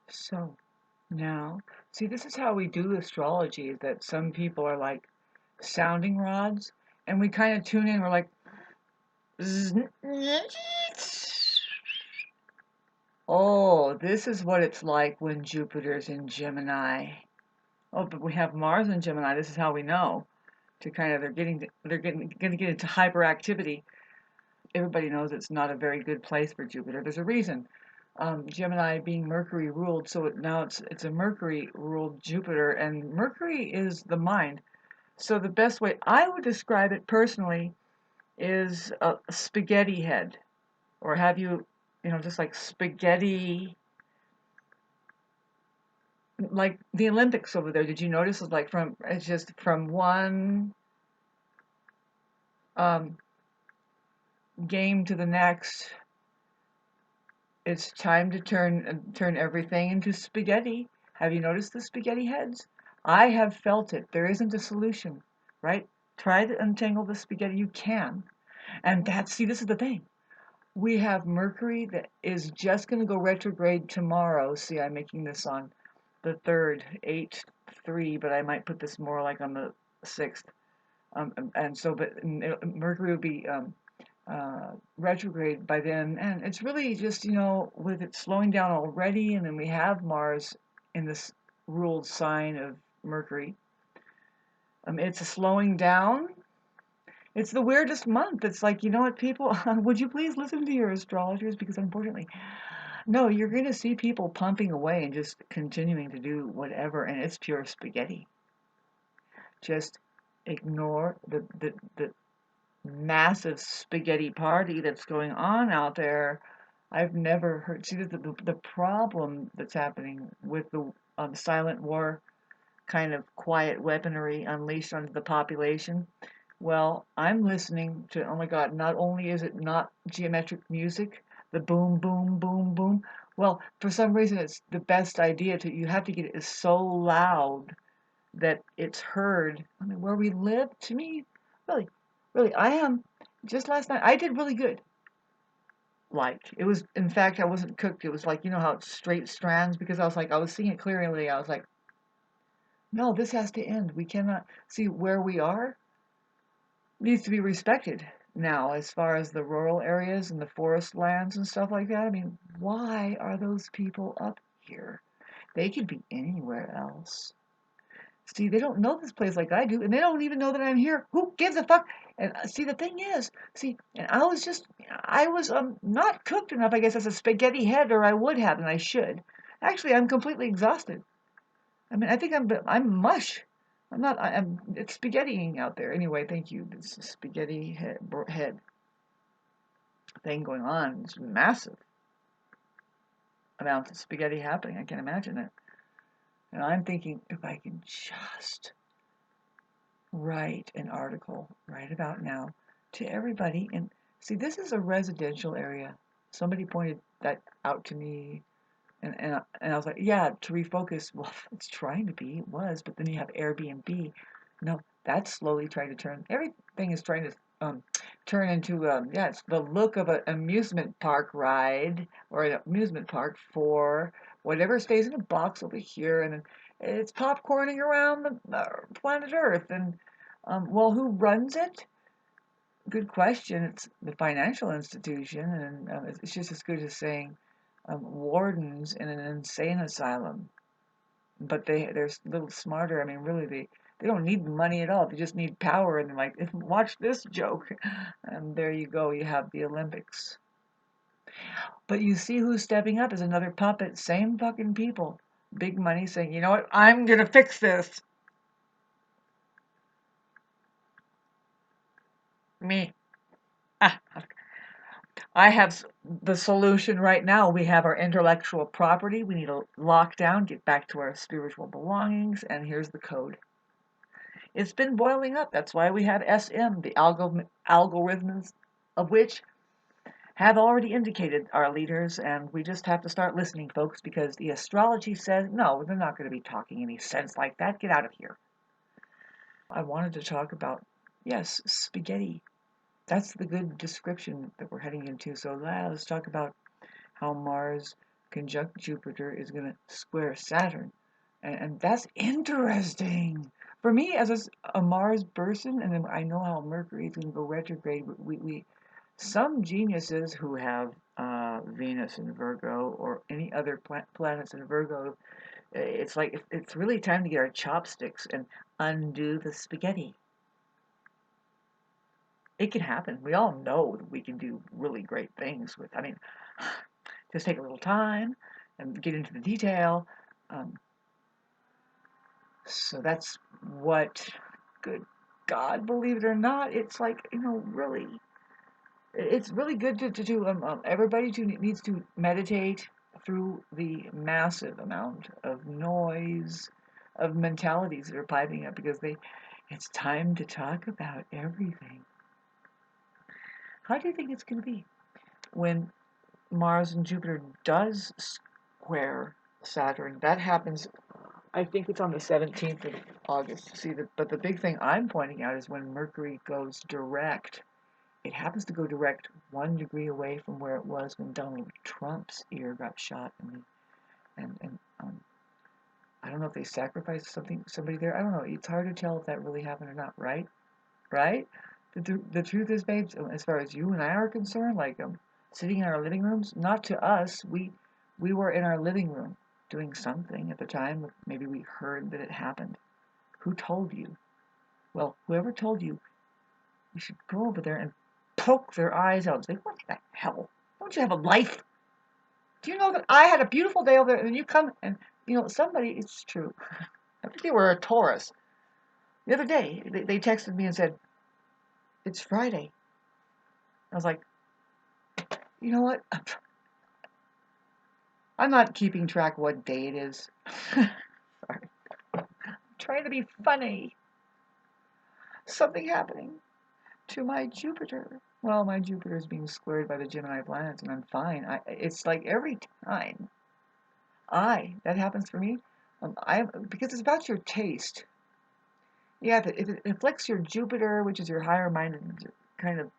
So now, see, this is how we do astrology, that some people are like sounding rods, and we kind of tune in, we're like, oh, this is what it's like when Jupiter's in Gemini. Oh, but we have Mars in Gemini. This is how we know. To kind of, going to get into hyperactivity. Everybody knows it's not a very good place for Jupiter. There's a reason. Gemini being Mercury ruled, so now it's a Mercury ruled Jupiter, and Mercury is the mind. So the best way I would describe it personally is a spaghetti head, or have you, just like spaghetti, like the Olympics over there. Did you notice it's just from one um, game to the next. It's time to turn everything into spaghetti. Have you noticed the spaghetti heads? I have felt it. There isn't a solution, right? Try to untangle the spaghetti. You can. And this is the thing. We have Mercury that is just going to go retrograde tomorrow. See, I'm making this on the 3rd, 8/3, but I might put this more like on the 6th. But Mercury will be retrograde by then, and it's really just with it slowing down already, and then we have Mars in this ruled sign of Mercury. It's a slowing down. It's the weirdest month. It's like, you know what, people, would you please listen to your astrologers, because unfortunately, no, you're going to see people pumping away and just continuing to do whatever, and it's pure spaghetti. Just ignore the massive spaghetti party that's going on out there. I've never heard. See, the problem that's happening with the silent war kind of quiet weaponry unleashed onto the population. Well, I'm listening to, oh my God, not only is it not geometric music, the boom, boom, boom, boom. Well, for some reason, it's the best idea you have to get it so loud that it's heard. I mean, where we live, to me, really, really, I am. Just last night, I did really good. Like, it was, in fact, I wasn't cooked. It was like, you know how it's straight strands? Because I was seeing it clearly. I was like, no, this has to end. We cannot see where we are. Needs to be respected now, as far as the rural areas and the forest lands and stuff like that. I mean, why are those people up here? They could be anywhere else. See, they don't know this place like I do, and they don't even know that I'm here. Who gives a fuck? And see, the thing is, and I was not cooked enough, I guess, as a spaghetti head, or I would have, and I should. Actually, I'm completely exhausted. I mean, I think I'm mush. I'm not. It's spaghettiing out there. Anyway, thank you. This spaghetti head thing going on. It's massive amounts of spaghetti happening. I can imagine it. And I'm thinking, if I can just write an article right about now to everybody. And see, this is a residential area. Somebody pointed that out to me, and I was like, yeah, to refocus. Well, it's trying to be, it was, but then you have Airbnb. No, that's slowly trying to turn. Everything is trying to turn into yeah, it's the look of an amusement park ride, or an amusement park for whatever stays in a box over here, and it's popcorning around the planet Earth. And well, who runs it? Good question. It's the financial institution, and it's just as good as saying wardens in an insane asylum. But they're a little smarter. I mean, really, they don't need money at all. They just need power. And they're like, watch this joke, and there you go. You have the Olympics. But you see who's stepping up is another puppet. Same fucking people. Big money saying, you know what? I'm gonna fix this. Me. Ah, I have the solution right now. We have our intellectual property. We need to lock down, get back to our spiritual belongings, and here's the code. It's been boiling up. That's why we have SM, the algorithms of which have already indicated our leaders, and we just have to start listening, folks, because the astrology says, no, they're not going to be talking any sense like that. Get out of here. I wanted to talk about, yes, spaghetti. That's the good description that we're heading into. So let's talk about how Mars conjunct Jupiter is going to square Saturn. And that's interesting. For me, as a Mars person, and then I know how Mercury is going to go retrograde, some geniuses who have Venus in Virgo or any other planets in Virgo, it's like it's really time to get our chopsticks and undo the spaghetti. It can happen. We all know that we can do really great things with, I mean, just take a little time and get into the detail. Um, so that's what, good God, believe it or not, it's like, really, it's really good to do. Everybody needs to meditate through the massive amount of noise, of mentalities that are piping up because it's time to talk about everything. How do you think it's going to be when Mars and Jupiter does square Saturn? That happens, I think it's on the 17th of August. See, but the big thing I'm pointing out is when Mercury goes direct. It happens to go direct 1 degree away from where it was when Donald Trump's ear got shot, and I don't know if they sacrificed somebody there. I don't know. It's hard to tell if that really happened or not, right? Right? The truth is, babes, as far as you and I are concerned, like sitting in our living rooms, not to us. We were in our living room doing something at the time. Maybe we heard that it happened. Who told you? Well, whoever told you, you should go over there and poke their eyes out and say, what the hell? Don't you have a life? Do you know that I had a beautiful day over there and you come and, somebody, it's true. I think they were a Taurus. The other day, they texted me and said, it's Friday. I was like, you know what? I'm not keeping track what day it is. Sorry. I'm trying to be funny. Something happening to my Jupiter. Well, my Jupiter is being squared by the Gemini planets, and I'm fine. It's like every time that happens for me, because it's about your taste. Yeah, if it afflicts your Jupiter, which is your higher-minded kind of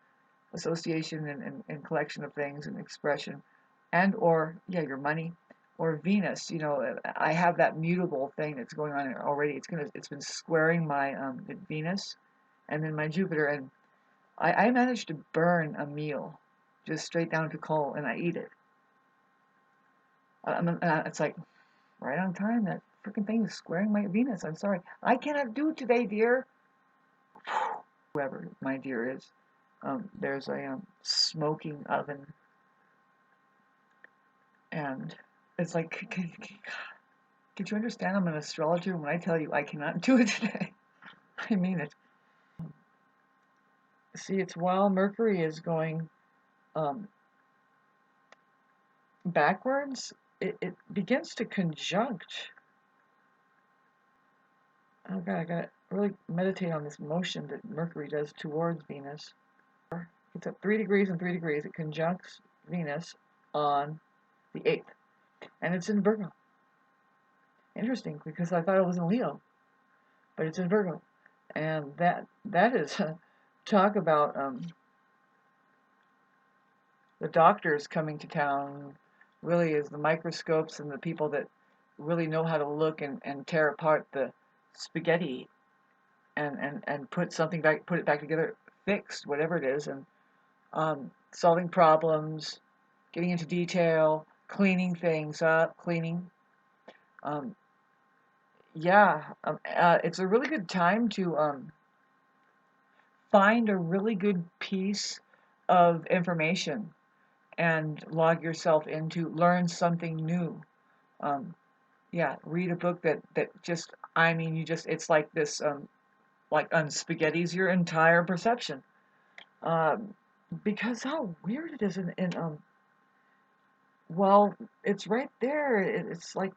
association and collection of things and expression, and or your money, or Venus. I have that mutable thing that's going on already. It's been squaring my Venus, and then my Jupiter, and I managed to burn a meal, just straight down to coal, and I eat it. It's like right on time. That freaking thing is squaring my Venus. I'm sorry, I cannot do it today, dear. Whoever my dear is, there's a smoking oven, and it's like, did you understand? I'm an astrologer, and when I tell you I cannot do it today, I mean it. See, it's while Mercury is going backwards, it begins to conjunct. Oh God, I gotta really meditate on this motion that Mercury does towards Venus. It's at 3 degrees and 3 degrees. It conjuncts Venus on the 8th, and it's in Virgo. Interesting, because I thought it was in Leo, but it's in Virgo, and that is talk about the doctors coming to town. Really is the microscopes and the people that really know how to look and tear apart the spaghetti and put it back together, fixed, whatever it is, and solving problems, getting into detail, cleaning things up, Um, it's a really good time to find a really good piece of information and log yourself into, learn something new. Read a book that just, it's like this, like unspaghettis your entire perception. Because how weird it is well, it's right there. It's like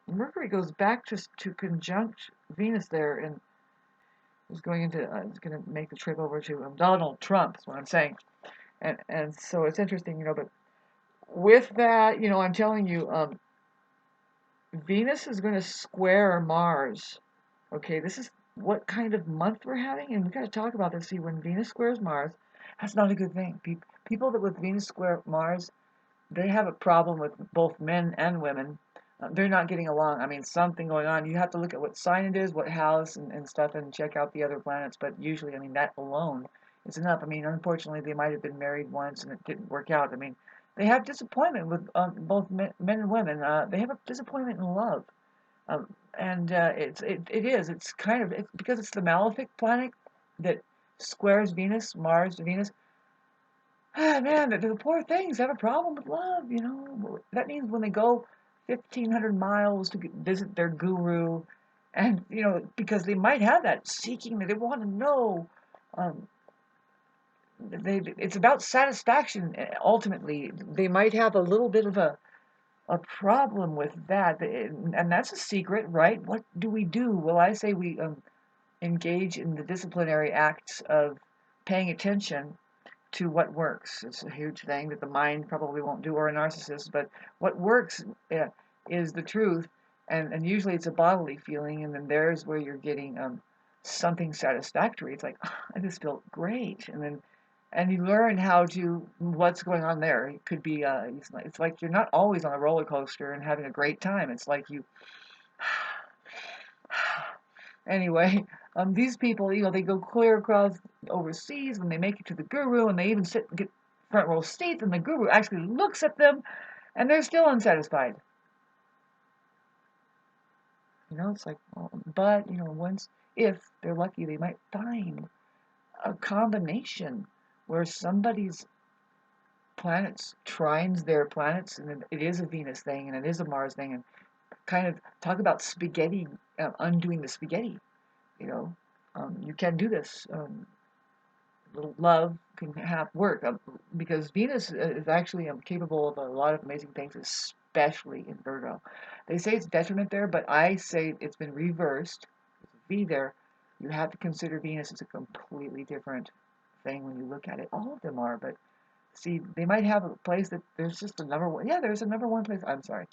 Mercury goes back to conjunct Venus there, and is going to make the trip over to Donald Trump. Is what I'm saying, and so it's interesting, But with that, I'm telling you, Venus is going to square Mars. Okay, this is what kind of month we're having, and we got to talk about this. See, when Venus squares Mars, that's not a good thing. People that with Venus square Mars, they have a problem with both men and women. They're not getting along. I mean, something going on. You have to look at what sign it is, what house, and stuff, and check out the other planets. But usually, I mean, that alone is enough. I mean, unfortunately, they might have been married once and it didn't work out. I mean, they have disappointment with both men and women. They have a disappointment in love. And it is. It's kind of it's because it's the malefic planet that squares Venus, Mars to Venus. Ah, man, the poor things have a problem with love, you know. That means when they go 1,500 miles to visit their guru, and, you know, because they might have that seeking that they want to know. Um, it's about satisfaction, ultimately. They might have a little bit of a problem with that, and that's a secret, right? What do we do? Well, I say we engage in the disciplinary acts of paying attention to what works. It's a huge thing that the mind probably won't do, or a narcissist, but what works is the truth, and usually it's a bodily feeling, and then there's where you're getting something satisfactory. It's like, oh, I just feel great, and you learn how to what's going on there. It could be it's like you're not always on a roller coaster and having a great time. It's like you anyway, these people, you know, they go clear across overseas when they make it to the guru, and they even sit and get front row seats, and the guru actually looks at them, and they're still unsatisfied. You know, it's like, well, but you know, once if they're lucky, they might find a combination where somebody's planets trines their planets, and it is a Venus thing, and it is a Mars thing, and kind of talk about spaghetti, undoing the spaghetti. You know, you can do this. Little love can have work because Venus is actually capable of a lot of amazing things, especially in Virgo. They say it's detriment there, but I say it's been reversed. Be there, you have to consider Venus as a completely different thing when you look at it. All of them are, but see, they might have a place that there's just a number one. Yeah, there's a number one place. I'm sorry.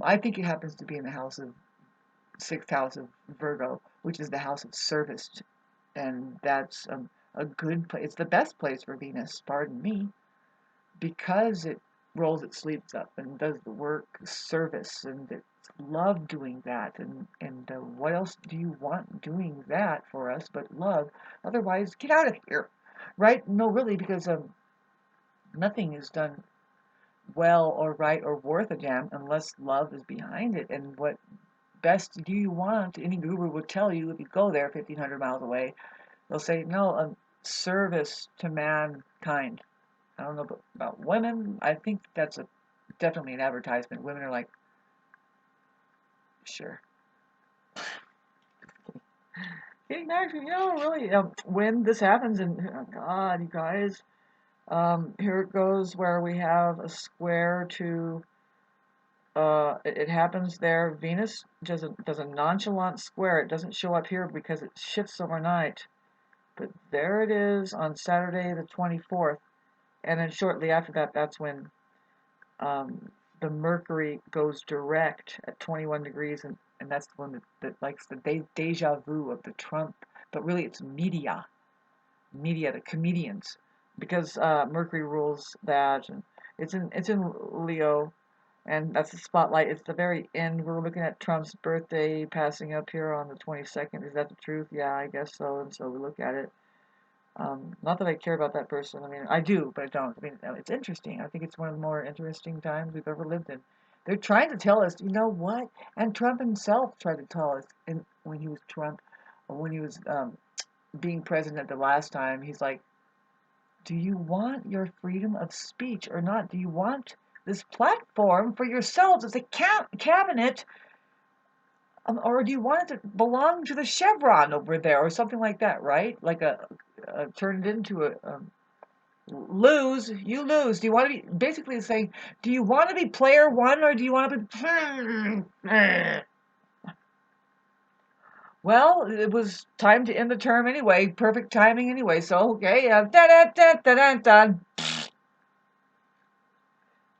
I think it happens to be in the house of sixth house of Virgo, which is the house of service, and that's a good place. It's the best place for Venus, pardon me, because it rolls its sleeves up and does the work, service, and it's love doing that. And what else do you want doing that for us but love? Otherwise, get out of here, right? No, really, because nothing is done well or right or worth a damn unless love is behind it. And what best do you want? Any guru would tell you if you go there 1,500 miles away. They'll say, no, service to mankind. I don't know about women. I think that's definitely an advertisement. Women are like, sure. Getting back to, you know, really, when this happens, and oh God, you guys, here it goes where we have a square to, it happens there. Venus does a nonchalant square. It doesn't show up here because it shifts overnight. But there it is on Saturday the 24th. And then shortly after that, that's when the Mercury goes direct at 21 degrees, and that's the one that likes the deja vu of the Trump, but really it's media, the comedians, because Mercury rules that, and it's in Leo, and that's the spotlight. It's the very end. We're looking at Trump's birthday passing up here on the 22nd. Is that the truth? Yeah, I guess so. And so we look at it. Not that I care about that person. I mean, I do, but I don't. I mean, it's interesting. I think it's one of the more interesting times we've ever lived in. They're trying to tell us, you know what? And Trump himself tried to tell us, when he was Trump, or when he was being president the last time, he's like, do you want your freedom of speech or not? Do you want this platform for yourselves as a cabinet, or do you want it to belong to the Chevron over there, or something like that, right? Like turn it into a lose. You lose. Do you want to be basically saying? Do you want to be player one, or do you want to be? Well, it was time to end the term anyway. Perfect timing anyway. So okay.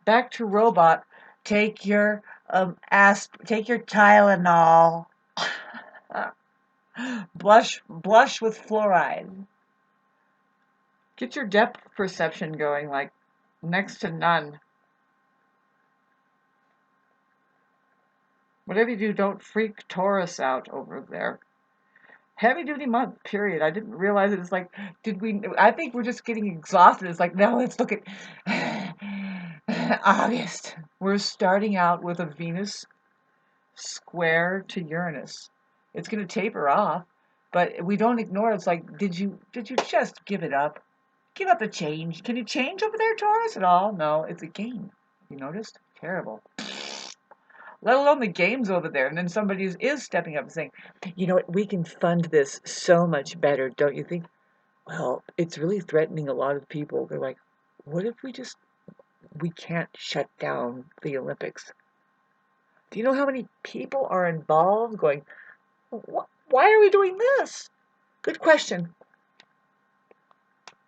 Back to robot. Take your take your Tylenol. Blush with fluoride. Get your depth perception going, like next to none. Whatever you do, don't freak Taurus out over there. Heavy duty month, period. I didn't realize it. It's like, did we? I think we're just getting exhausted. It's like, now let's look at August. We're starting out with a Venus square to Uranus. It's going to taper off, but we don't ignore it. It's like, did you just give it up? Give up the change. Can you change over there, Taurus, at all? No, it's a game. You noticed? Terrible. Let alone the games over there. And then somebody is stepping up and saying, you know what, we can fund this so much better, don't you think? Well, it's really threatening a lot of people. They're like, what if we can't shut down the Olympics? Do you know how many people are involved going, why are we doing this? Good question.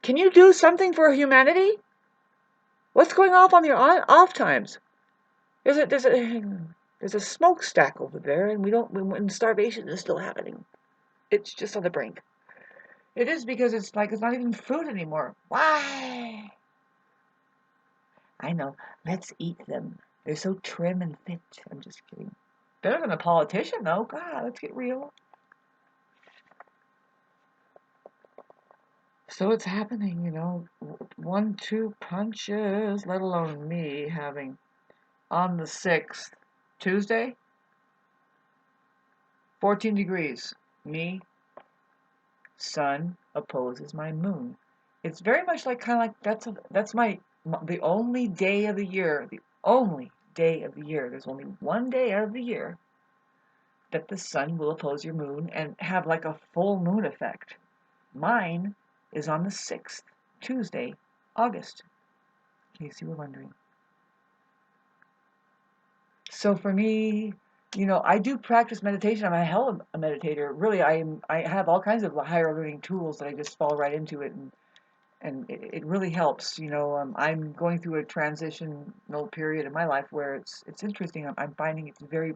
Can you do something for humanity? What's going off on your off times? There's a smokestack over there, and when starvation is still happening. It's just on the brink. It is, because it's like it's not even food anymore. Why? I know. Let's eat them. They're so trim and fit. I'm just kidding. Better than a politician, though. God, let's get real. So it's happening, 1-2 punches, let alone me having on the 6th, Tuesday, 14 degrees. Me, sun opposes my moon. It's very much like, kind of like, that's the only day of the year, there's only one day out of the year that the sun will oppose your moon and have like a full moon effect. Mine is on the 6th, Tuesday, August, in case you were wondering. So for me, I do practice meditation. I'm a hell of a meditator. Really, I have all kinds of higher learning tools that I just fall right into it, and it really helps. I'm going through a transitional period in my life where it's interesting. I'm finding it's very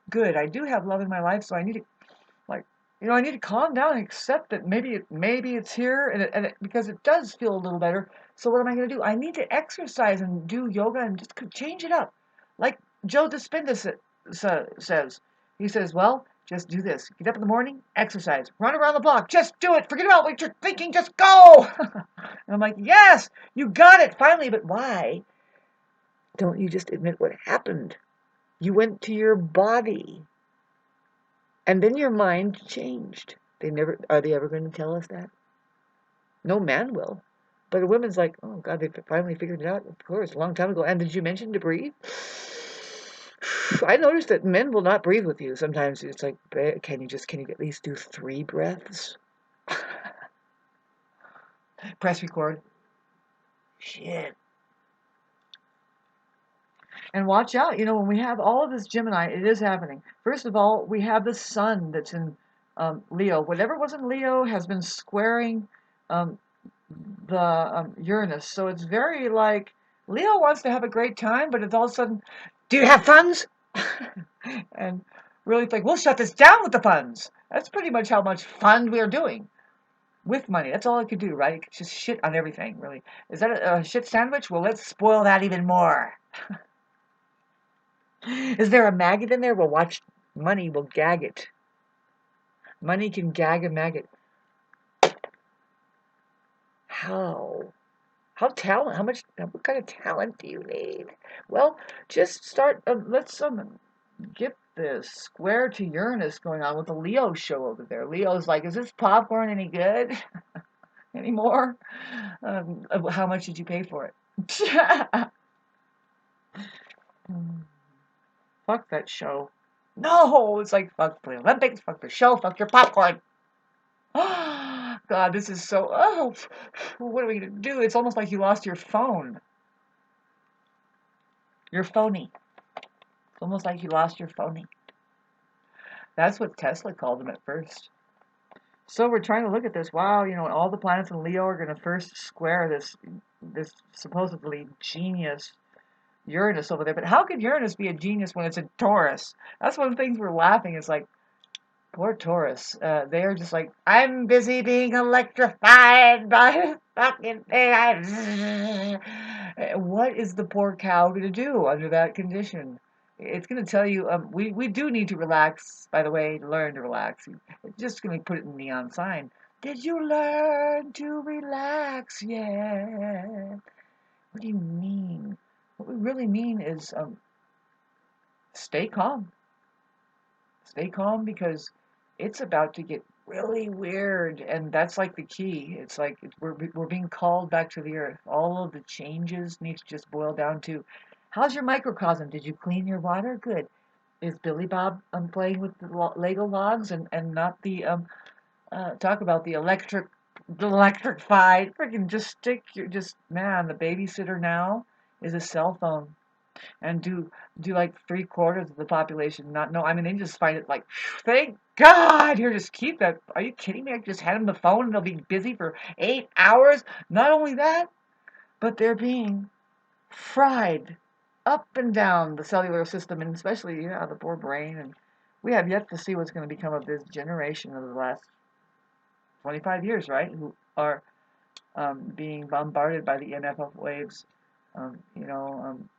good. I do have love in my life, so I need to, like, I need to calm down and accept that maybe it's here, and because it does feel a little better. So what am I going to do? I need to exercise and do yoga and just change it up, like Joe Dispenza says. He says, well, just do this. Get up in the morning, exercise, run around the block, just do it. Forget about what you're thinking, just go. And I'm like, yes, you got it finally, but why don't you just admit what happened? You went to your body. And then your mind changed. Are they ever going to tell us that? No man will. But a woman's like, oh God, they finally figured it out. Of course, a long time ago. And did you mention to breathe? I noticed that men will not breathe with you. Sometimes it's like, can you at least do 3 breaths? Press record. Shit. And watch out, when we have all of this Gemini, it is happening. First of all, we have the sun that's in Leo. Whatever was in Leo has been squaring the Uranus. So it's very like, Leo wants to have a great time, but it's all of a sudden, do you have funds? And really it's like, we'll shut this down with the funds. That's pretty much how much fun we're doing. With money. That's all it could do, right? It could just shit on everything, really. Is that a shit sandwich? Well, let's spoil that even more. Is there a maggot in there? Well, watch, money will gag it. Money can gag a maggot. How? What kind of talent do you need? Well, just start, let's get this square to Uranus going on with the Leo show over there. Leo's like, is this popcorn any good anymore? How much did you pay for it? Fuck that show. No, it's like, fuck the Olympics, fuck the show, fuck your popcorn. God, this is so, what are we going to do? It's almost like you lost your phone. You're phony. It's almost like you lost your phony. That's what Tesla called them at first. So we're trying to look at this. Wow, all the planets in Leo are going to first square this supposedly genius Uranus over there. But how could Uranus be a genius when it's in Taurus? That's one of the things we're laughing. It's like, poor Taurus. They're just like, I'm busy being electrified by fucking thing. What is the poor cow going to do under that condition? It's going to tell you, we do need to relax, by the way, learn to relax. It's just going to put it in neon sign. Did you learn to relax yet? What do you mean? What we really mean is stay calm. Stay calm because it's about to get really weird, and that's like the key. It's like we're being called back to the earth. All of the changes need to just boil down to, how's your microcosm? Did you clean your water? Good. Is Billy Bob playing with the Lego logs and not the talk about the electrified freaking just stick your just man, the babysitter now is a cell phone. And do like 3/4 of the population not know? I mean, they just find it like, thank God, here, just keep that. Are you kidding me? I just hand them the phone and they'll be busy for 8 hours. Not only that, but they're being fried up and down the cellular system, and especially, the poor brain. And we have yet to see what's going to become of this generation of the last 25 years, right? Who are being bombarded by the NFL waves. Um, you know, um,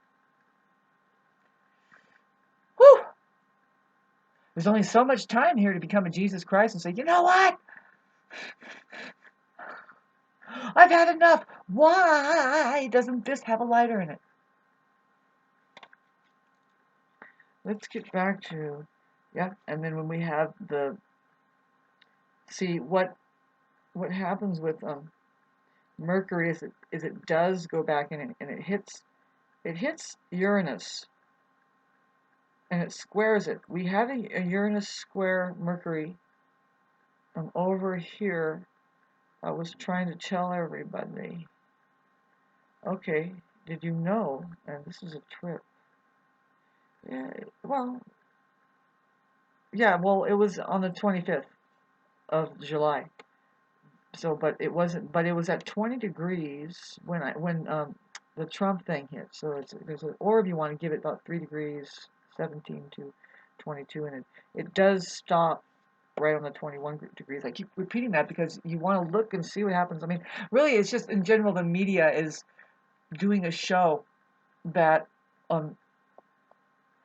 whew, there's only so much time here to become a Jesus Christ and say, you know what? I've had enough. Why doesn't this have a lighter in it? Let's get back to, yeah. And then when we have see what happens with Mercury is it does go back in and it hits Uranus and it squares it. We had a Uranus square Mercury over here. I was trying to tell everybody. Okay, did you know? And this is a trip. Yeah, well, yeah, well, it was on the 25th of July. So, but it wasn't. But it was at 20 degrees when the Trump thing hit. So there's an orb you want to give it about 3 degrees, 17 to 22, and it does stop right on the 21 degrees. I keep repeating that because you want to look and see what happens. I mean, really, it's just in general the media is doing a show that um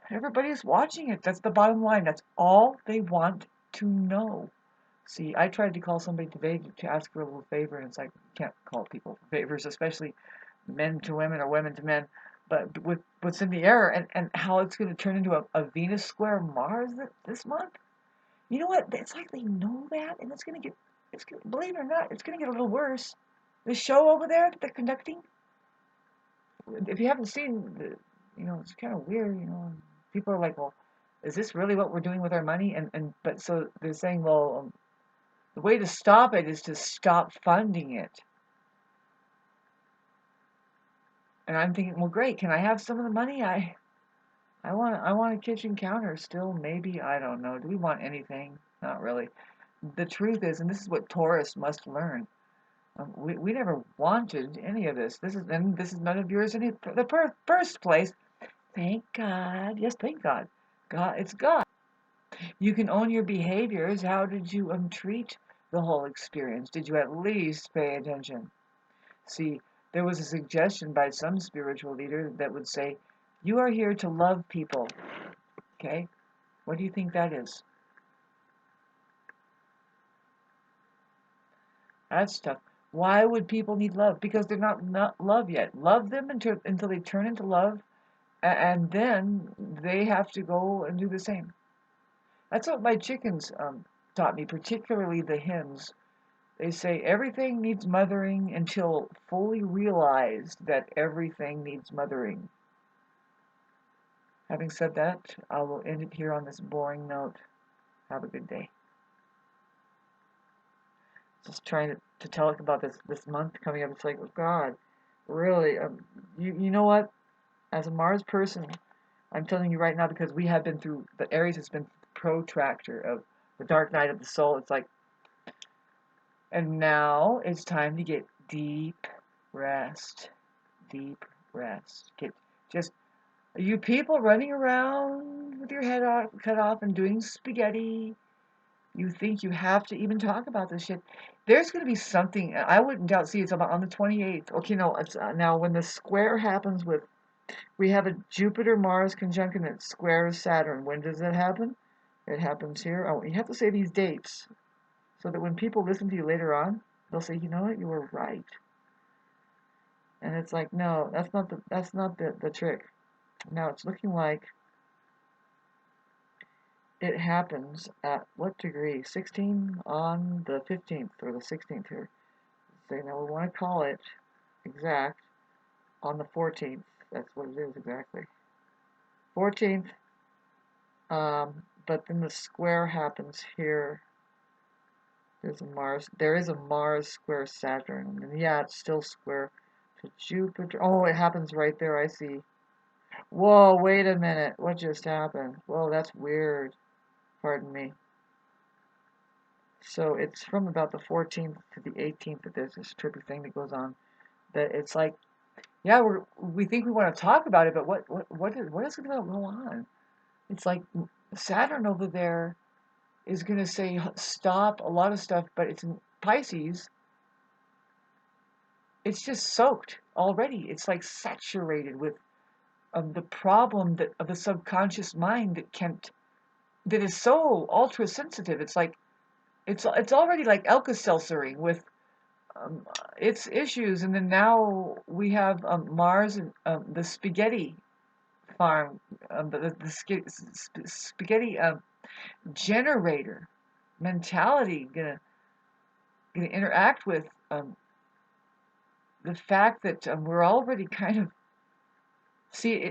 everybody's watching it. That's the bottom line. That's all they want to know. See, I tried to call somebody today to ask for a little favor, and it's like, you can't call people for favors, especially men to women or women to men. But with what's in the air and how it's going to turn into a Venus square Mars this month, you know what? It's like they know that, and believe it or not, it's going to get a little worse. The show over there that they're conducting, if you haven't seen, it's kind of weird, people are like, well, is this really what we're doing with our money? But so they're saying, well, the way to stop it is to stop funding it. And I'm thinking, well, great. Can I have some of the money? I want a kitchen counter still. Maybe, I don't know. Do we want anything? Not really. The truth is, and this is what Taurus must learn. We never wanted any of this. This is none of yours in the first place. Thank God. Yes, thank God. God, it's God. You can own your behaviors. How did you treat the whole experience? Did you at least pay attention? See, there was a suggestion by some spiritual leader that would say, you are here to love people. Okay? What do you think that is? That's tough. Why would people need love? Because they're not love yet. Love them until they turn into love, and then they have to go and do the same. That's what my chickens taught me, particularly the hens. They say everything needs mothering until fully realized that everything needs mothering. Having said that, I will end it here on this boring note. Have a good day. Just trying to tell us about this month coming up. It's like, oh God, really? You know what? As a Mars person, I'm telling you right now, because we have been through, the Aries has been protractor of the dark night of the soul. It's like, and now it's time to get deep rest. Deep rest. Just, you people running around with your head cut off and doing spaghetti, you think you have to even talk about this shit. There's going to be something, I wouldn't doubt, see, it's about on the 28th. Okay, no, it's now when the square happens with We have a Jupiter-Mars conjunction that squares Saturn. When does that happen? It happens here. Oh, you have to say these dates so that when people listen to you later on, they'll say, you know what, you were right. And it's like, no, that's not the trick. Now it's looking like it happens at what degree? 16 on the 15th or the 16th here. So now we want to call it exact on the 14th. That's what it is exactly. 14th. But then the square happens here. There's a Mars. There is a Mars square Saturn. And yeah, it's still square to Jupiter. Oh, it happens right there. I see. Whoa, wait a minute. What just happened? Whoa, that's weird. Pardon me. So it's from about the 14th to the 18th that there's this trippy thing that goes on. That it's like, yeah, we think we want to talk about it, but what is going to go on? It's like Saturn over there is going to say stop a lot of stuff, but it's in Pisces. It's just soaked already. It's like saturated with the problem that of the subconscious mind that is so ultra sensitive. It's like it's already like Alka-Seltzering with its issues, and then now we have Mars and the spaghetti farm, the spaghetti generator mentality gonna interact with the fact that we're already kind of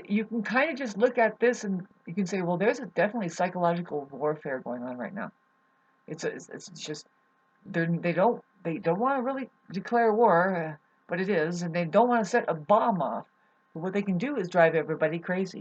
you can kind of just look at this and you can say, well, there's definitely psychological warfare going on right now. It's just they don't want to really declare war, but it is, and they don't want to set a bomb off. But what they can do is drive everybody crazy.